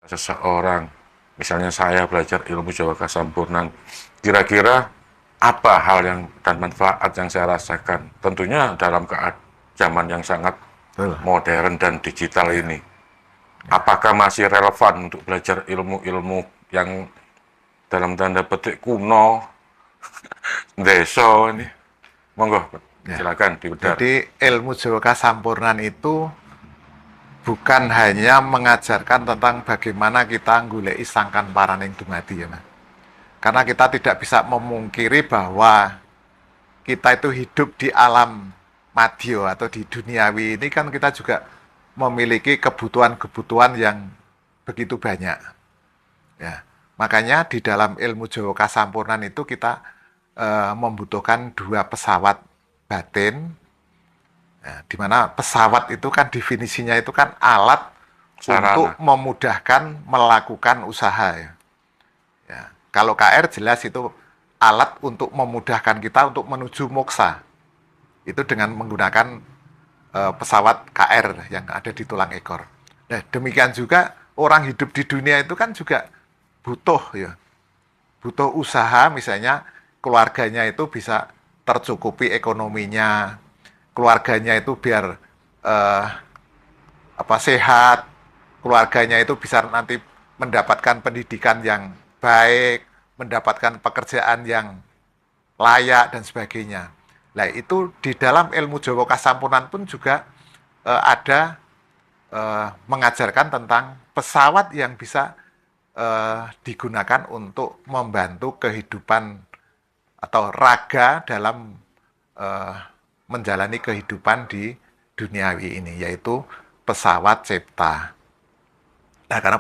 Seseorang, misalnya saya belajar ilmu Jawa Kasampurnan, kira-kira apa hal yang dan manfaat yang saya rasakan? Tentunya dalam zaman yang sangat Betul. modern dan digital ini. Apakah masih relevan untuk belajar ilmu-ilmu yang dalam tanda petik kuno, deso ini? Monggo, Ya. silakan dibedah. Jadi ilmu Jawa Kasampurnan itu bukan hanya mengajarkan tentang bagaimana kita nggoleki sangkan paraning dumadi ya, Mas. Karena kita tidak bisa memungkiri bahwa kita itu hidup di alam madya atau di duniawi ini kan kita juga memiliki kebutuhan-kebutuhan yang begitu banyak. Ya. Makanya di dalam ilmu Jawa Kasampurnan itu kita membutuhkan dua pesawat batin. Nah, di mana pesawat itu kan definisinya itu kan alat untuk Sarana. memudahkan melakukan usaha ya. Ya. Kalau KR jelas itu alat untuk memudahkan kita untuk menuju moksa. Itu dengan menggunakan pesawat KR yang ada di tulang ekor. Nah, demikian juga orang hidup di dunia itu kan juga butuh ya. Butuh usaha misalnya keluarganya itu bisa tercukupi ekonominya, keluarganya itu biar sehat, keluarganya itu bisa nanti mendapatkan pendidikan yang baik, mendapatkan pekerjaan yang layak dan sebagainya. Nah, itu di dalam ilmu Jawa Kasampurnan pun juga ada mengajarkan tentang pesawat yang bisa digunakan untuk membantu kehidupan atau raga dalam uh, menjalani kehidupan di duniawi ini, yaitu pesawat Cipta. Nah, karena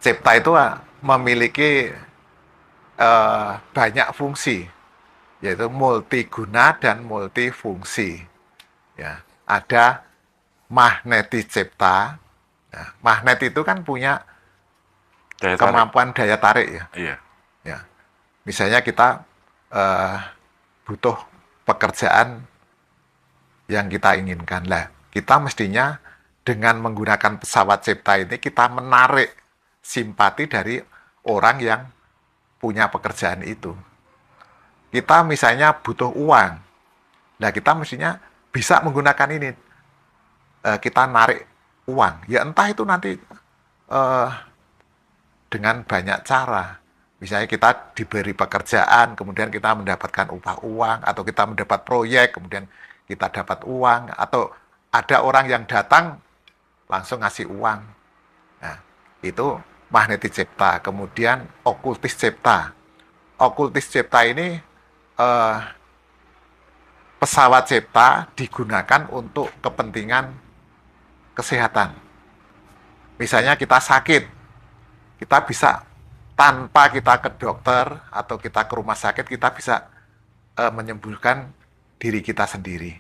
Cipta itu memiliki banyak fungsi, yaitu multiguna dan multifungsi. Ya, ada magnetis Cipta. Nah, magnet itu kan punya Daya tarik. kemampuan daya tarik ya. Iya. Ya, misalnya kita butuh pekerjaan yang kita inginkan lah. Kita mestinya dengan menggunakan pesawat Cipta ini kita menarik simpati dari orang yang punya pekerjaan itu. Kita misalnya butuh uang. Nah, kita mestinya bisa menggunakan ini. Kita narik uang. Ya entah itu nanti dengan banyak cara. Misalnya kita diberi pekerjaan, kemudian kita mendapatkan upah uang, atau kita mendapat proyek, kemudian kita dapat uang, atau ada orang yang datang langsung ngasih uang. Nah, itu magnetis Cipta. Kemudian okultis Cipta. Okultis Cipta ini pesawat Cipta digunakan untuk kepentingan kesehatan. Misalnya kita sakit, kita bisa tanpa kita ke dokter atau kita ke rumah sakit, kita bisa menyembuhkan diri kita sendiri.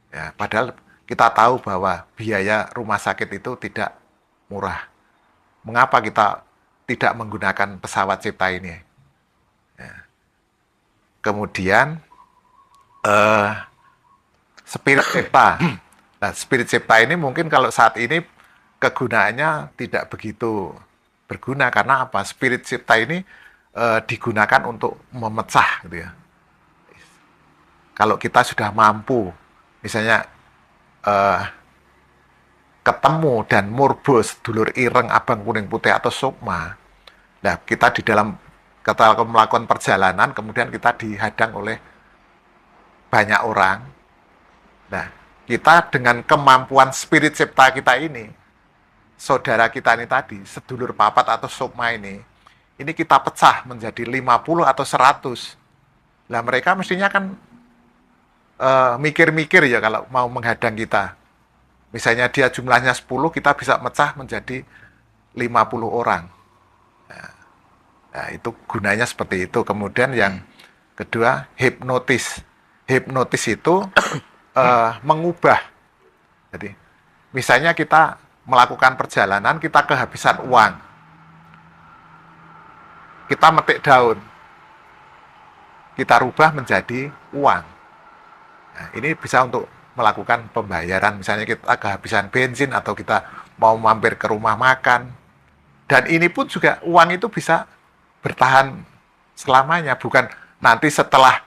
Ya, padahal kita tahu bahwa biaya rumah sakit itu tidak murah. Mengapa kita tidak menggunakan pesawat Cipta ini? Ya. Kemudian Spirit Cipta. Nah, Spirit Cipta ini mungkin kalau saat ini kegunaannya tidak begitu berguna karena apa? Spirit Cipta ini digunakan untuk memecah gitu ya. Kalau kita sudah mampu, misalnya ketemu dan murbo sedulur ireng abang kuning putih atau sukma, nah kita di dalam kita melakukan perjalanan, kemudian kita dihadang oleh banyak orang. Nah, kita dengan kemampuan spirit cipta kita ini, saudara kita ini tadi, sedulur papat atau sukma ini kita pecah menjadi 50 atau 100. Nah, mereka mestinya kan mikir-mikir ya kalau mau menghadang kita. Misalnya dia jumlahnya 10, kita bisa mecah menjadi 50 orang. Nah, itu gunanya seperti itu. Kemudian yang kedua, hipnotis. Hipnotis itu mengubah. Jadi, misalnya kita melakukan perjalanan, kita kehabisan uang. Kita metik daun. Kita rubah menjadi uang. Nah, ini bisa untuk melakukan pembayaran, misalnya kita kehabisan bensin atau kita mau mampir ke rumah makan. Dan ini pun juga uang itu bisa bertahan selamanya, bukan nanti setelah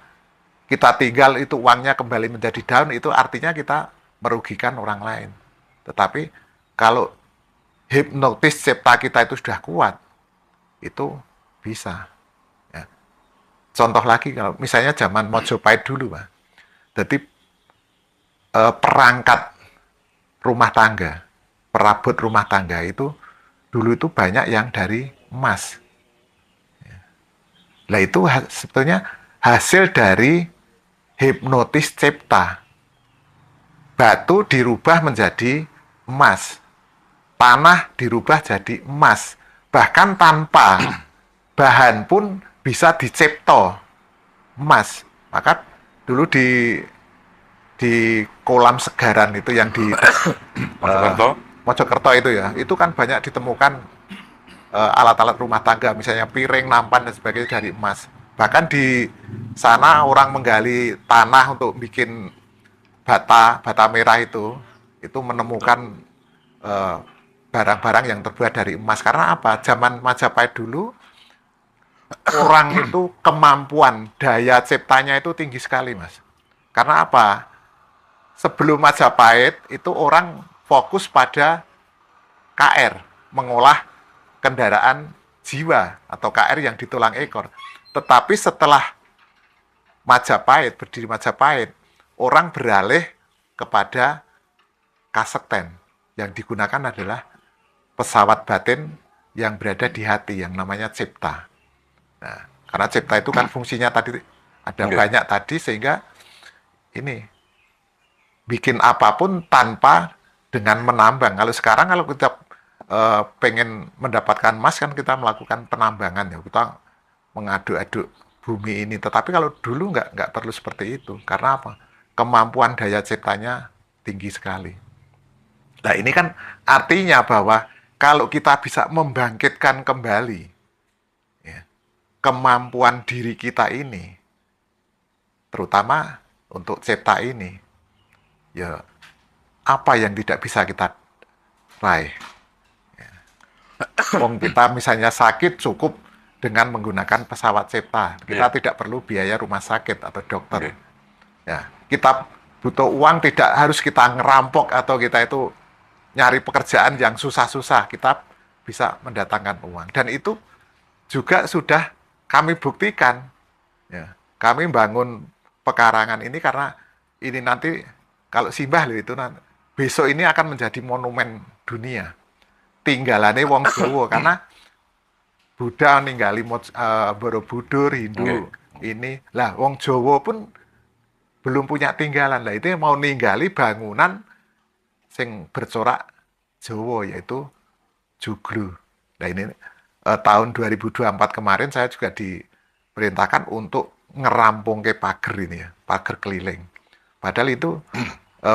kita tinggal itu uangnya kembali menjadi down, itu artinya kita merugikan orang lain. Tetapi kalau hipnotis cipta kita itu sudah kuat, itu bisa. Ya. Contoh lagi kalau misalnya zaman Mojopahit dulu, Pak. Jadi perangkat rumah tangga, perabot rumah tangga itu dulu itu banyak yang dari emas. Nah itu sebetulnya hasil dari hipnotis cipta. Batu dirubah menjadi emas, tanah dirubah jadi emas, bahkan tanpa bahan pun bisa dicipto emas. Maka dulu di kolam segaran itu yang di Mojokerto. Mojokerto itu ya, itu kan banyak ditemukan alat-alat rumah tangga, misalnya piring, nampan dan sebagainya dari emas. Bahkan di sana orang menggali tanah untuk bikin bata merah itu menemukan eh, barang-barang yang terbuat dari emas. Karena apa? Zaman Majapahit dulu orang itu kemampuan daya ciptanya itu tinggi sekali, Mas. Karena apa? Sebelum Majapahit itu orang fokus pada KR, mengolah kendaraan jiwa atau KR yang ditulang ekor. Tetapi setelah Majapahit, berdiri Majapahit, orang beralih kepada kasekten. Yang digunakan adalah pesawat batin yang berada di hati, yang namanya cipta. Nah, karena cipta itu kan fungsinya tadi ada banyak tadi, sehingga ini bikin apapun tanpa dengan menambang. Kalau sekarang kalau kita pengen mendapatkan emas kan kita melakukan penambangan ya, kita mengaduk-aduk bumi ini. Tetapi kalau dulu nggak perlu seperti itu. Karena apa? Kemampuan daya ciptanya tinggi sekali. Nah ini kan artinya bahwa kalau kita bisa membangkitkan kembali ya, kemampuan diri kita ini, terutama untuk cipta ini, ya apa yang tidak bisa kita raih. Wong kita misalnya sakit cukup dengan menggunakan pesawat cipta. Kita tidak perlu biaya rumah sakit atau dokter. Ya, kita butuh uang tidak harus kita ngerampok atau kita itu nyari pekerjaan yang susah-susah. Kita bisa mendatangkan uang. Dan itu juga sudah kami buktikan. Ya, kami bangun pekarangan ini karena ini nanti kalau Simbah itu nanti, besok ini akan menjadi monumen dunia. Tinggalannya wong Jawa karena Buddha ninggali Borobudur, Hindu ini lah, wong Jawa pun belum punya tinggalan lah, itu mau ninggali bangunan sing bercorak Jawa yaitu Joglo. Nah ini tahun 2024 kemarin saya juga diperintahkan untuk ngerampung ke pagar ini ya, pagar keliling. Padahal itu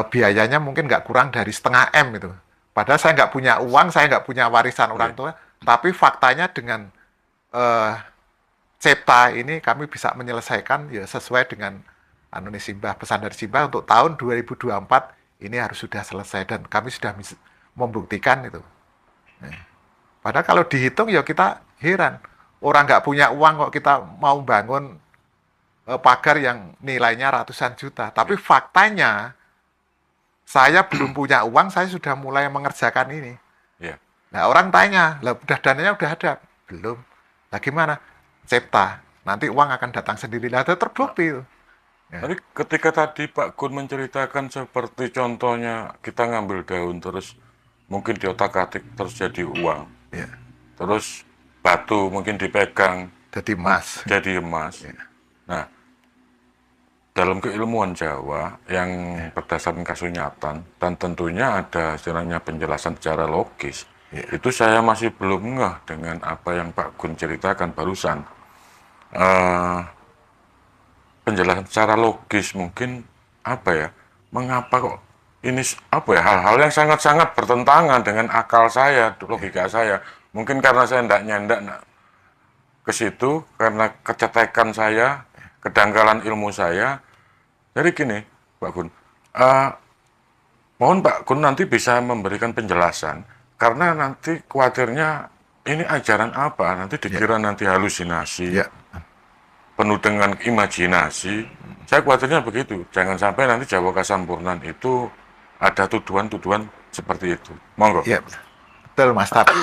biayanya mungkin nggak kurang dari 0,5 M itu. Padahal saya nggak punya uang, saya nggak punya warisan orang tua, tapi faktanya dengan cipta ini kami bisa menyelesaikan ya sesuai dengan Simbah, pesan dari Simbah untuk tahun 2024 ini harus sudah selesai dan kami sudah membuktikan itu. Padahal kalau dihitung ya kita heran, orang nggak punya uang kok kita mau bangun pagar yang nilainya ratusan juta, tapi faktanya saya belum punya uang, saya sudah mulai mengerjakan ini. Nah orang tanya, lah udah dananya udah ada? Belum. Lah gimana? Cipta. Nanti uang akan datang sendiri. Lah terbukti. Tapi ketika tadi Pak Gun menceritakan seperti contohnya kita ngambil daun terus mungkin diotak-atik terus jadi uang. Terus batu mungkin dipegang jadi emas. Nah, dalam keilmuan Jawa yang berdasarkan kasunyatan dan tentunya ada istilahnya penjelasan secara logis, itu saya masih belum ngeh dengan apa yang Pak Gun ceritakan barusan. Penjelasan secara logis mungkin apa ya? Mengapa kok ini apa ya, hal-hal yang sangat-sangat bertentangan dengan akal saya, logika saya. Mungkin karena saya nyendak ke situ, karena kecetekan saya, kedangkalan ilmu saya. Jadi gini, Pak Gun. Eh, Mohon Pak Gun nanti bisa memberikan penjelasan, karena nanti khawatirnya ini ajaran apa, nanti Ya, dikira nanti halusinasi, ya. penuh dengan imajinasi. Saya khawatirnya begitu, jangan sampai nanti Jawa Kasampurnan itu ada tuduhan-tuduhan seperti itu. Monggo. Ya, betul Mas. Tapi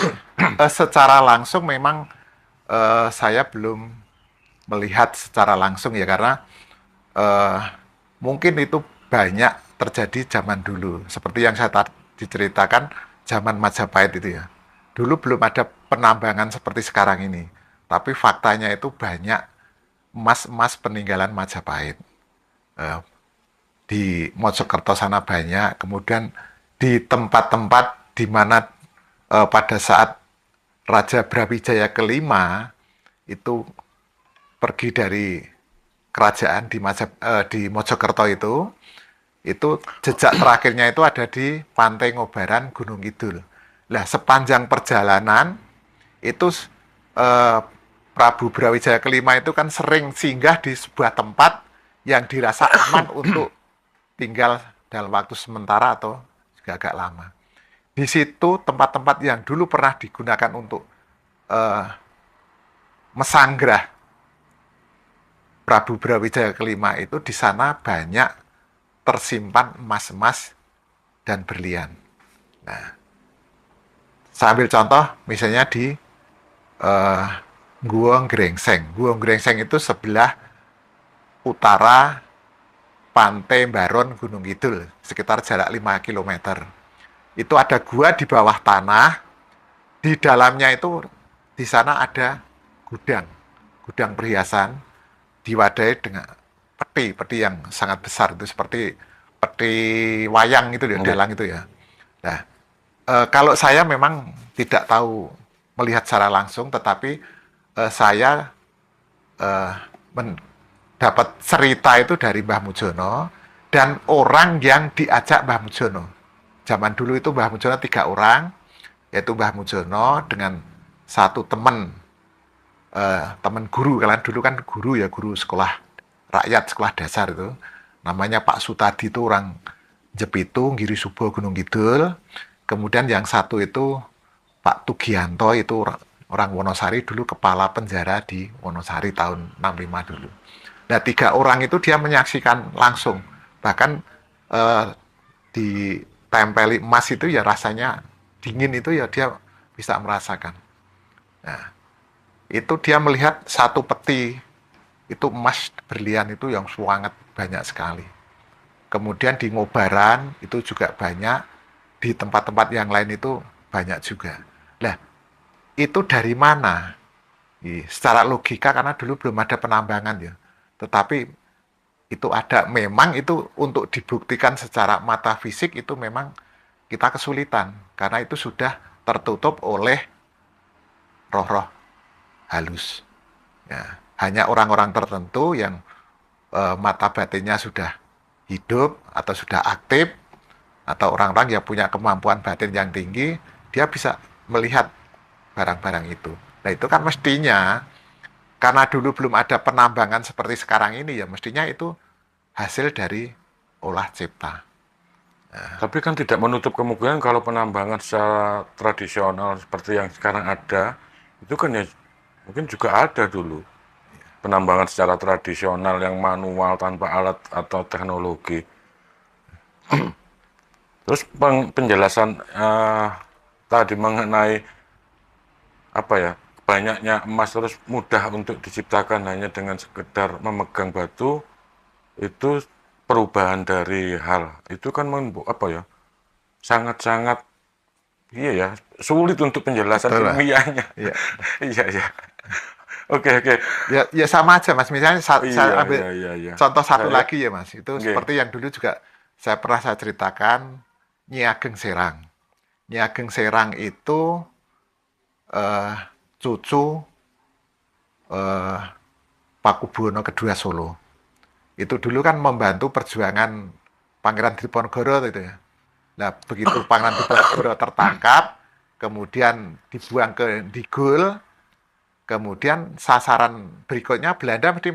secara langsung memang saya belum melihat secara langsung ya, karena eh, mungkin itu banyak terjadi zaman dulu. Seperti yang saya tadi diceritakan, zaman Majapahit itu ya. Dulu belum ada penambangan seperti sekarang ini. Tapi faktanya itu banyak emas-emas peninggalan Majapahit. Eh, di Mojokerto sana banyak, kemudian di tempat-tempat di mana pada saat Raja Brawijaya kelima itu pergi dari kerajaan di Mojokerto itu jejak terakhirnya itu ada di Pantai Ngobaran Gunung Kidul. Nah, sepanjang perjalanan itu eh, Prabu Brawijaya kelima itu kan sering singgah di sebuah tempat yang dirasa aman untuk tinggal dalam waktu sementara atau juga agak lama. Di situ tempat-tempat yang dulu pernah digunakan untuk eh, mesanggah Prabu Brawijaya kelima itu, di sana banyak tersimpan emas-emas dan berlian. Nah, saya ambil contoh misalnya di eh, Guong Grengseng. Guong Grengseng itu sebelah utara Pantai Baron Gunung Kidul, sekitar jarak 5 km. Itu ada gua di bawah tanah, di dalamnya itu di sana ada gudang, gudang perhiasan diwadahi dengan peti yang sangat besar, itu seperti peti wayang itu ya, dalang itu ya. Nah, kalau saya memang tidak tahu melihat secara langsung, tetapi saya eh, dapat cerita itu dari Mbah Mujono dan orang yang diajak Mbah Mujono. Zaman dulu itu Mbah Mujono 3 orang, yaitu Mbah Mujono dengan satu teman guru. Kalian dulu kan guru ya, guru sekolah rakyat, sekolah dasar itu. Namanya Pak Sutadi, itu orang Jepitung, Giri Subo, Gunung Kidul. Kemudian yang satu itu Pak Tugianto, itu orang Wonosari, dulu kepala penjara di Wonosari tahun 65 dulu. Nah, 3 orang itu dia menyaksikan langsung. Bahkan eh, ditempeli emas itu ya rasanya dingin, itu ya dia bisa merasakan. Nah, itu dia melihat satu peti itu emas berlian itu yang sangat banyak sekali. Kemudian di Ngobaran itu juga banyak, di tempat-tempat yang lain itu banyak juga. Nah, itu dari mana? Secara logika, karena dulu belum ada penambangan ya. Tetapi itu ada, memang itu untuk dibuktikan secara mata fisik itu memang kita kesulitan, karena itu sudah tertutup oleh roh-roh halus. Ya, hanya orang-orang tertentu yang mata batinnya sudah hidup atau sudah aktif, atau orang-orang yang punya kemampuan batin yang tinggi, dia bisa melihat barang-barang itu. Nah, itu kan mestinya, karena dulu belum ada penambangan seperti sekarang ini ya, mestinya itu hasil dari olah cipta. Tapi kan tidak menutup kemungkinan kalau penambangan secara tradisional seperti yang sekarang ada, itu kan ya mungkin juga ada dulu. Penambangan secara tradisional yang manual tanpa alat atau teknologi. Terus penjelasan tadi mengenai apa ya, banyaknya emas terus mudah untuk diciptakan hanya dengan sekedar memegang batu, itu perubahan dari hal itu kan apa ya, sangat-sangat, iya ya, sulit untuk penjelasan Betul, Mas. ilmiahnya. Iya. Iya ya. Oke oke. Ya sama aja Mas. Misalnya saya Iya ambil iya iya iya. contoh satu Saya, lagi ya Mas. Itu oke. seperti yang dulu juga saya ceritakan, Nyi Ageng Serang. Nyi Ageng Serang itu eh, cucu eh, Pakubuwono kedua Solo. Itu dulu kan membantu perjuangan Pangeran Diponegoro itu ya. Nah, begitu Pangeran Diponegoro tertangkap, kemudian dibuang ke Digul, kemudian sasaran berikutnya Belanda mesti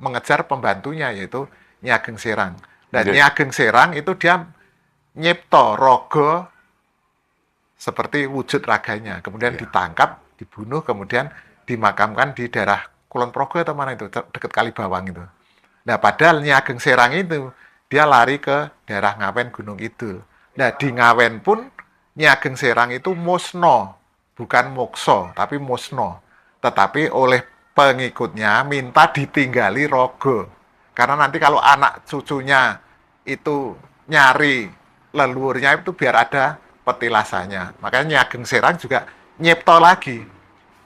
mengejar pembantunya, yaitu Nyi Ageng Serang. Dan Oke. Nyi Ageng Serang itu dia nyipto raga seperti wujud raganya. Kemudian Iya. ditangkap, dibunuh, kemudian dimakamkan di daerah Kulon Progo atau mana itu, dekat Kalibawang itu. Nah, padahal Nyi Ageng Serang itu dia lari ke daerah Ngawen Gunung Kidul. Nah, di Ngawen pun Nyi Ageng Serang itu musno, bukan mokso, tapi musno. Tetapi oleh pengikutnya minta ditinggali rogo. Karena nanti kalau anak cucunya itu nyari leluhurnya itu biar ada petilasannya. Makanya Nyi Ageng Serang juga nyipto lagi,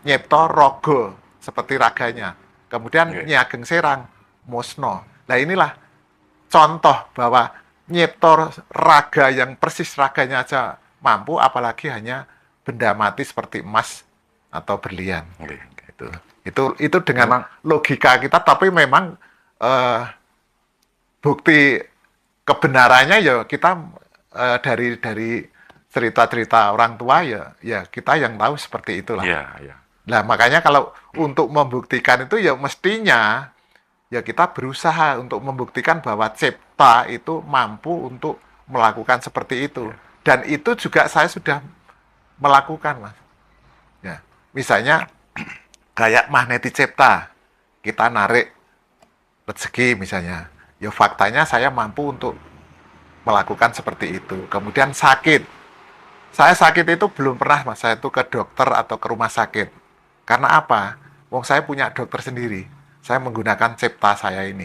nyipto rogo seperti raganya. Kemudian Oke. Nyi Ageng Serang musno. Nah inilah contoh bahwa nyiptor raga yang persis raganya aja mampu, apalagi hanya benda mati seperti emas atau berlian. Oke. Itu dengan Memang logika kita, tapi memang eh, bukti kebenarannya ya kita dari cerita-cerita orang tua ya kita yang tahu seperti itulah. ya, ya. Nah makanya kalau untuk membuktikan itu ya mestinya ya kita berusaha untuk membuktikan bahwa cipta itu mampu untuk melakukan seperti itu. Dan itu juga saya sudah melakukan, Mas. Ya, misalnya kayak magneti cipta, kita narik rezeki misalnya. Ya faktanya saya mampu untuk melakukan seperti itu. Kemudian sakit. Saya sakit itu belum pernah, Mas. Saya itu ke dokter atau ke rumah sakit. Karena apa? Wong saya punya dokter sendiri. Saya menggunakan cipta saya ini.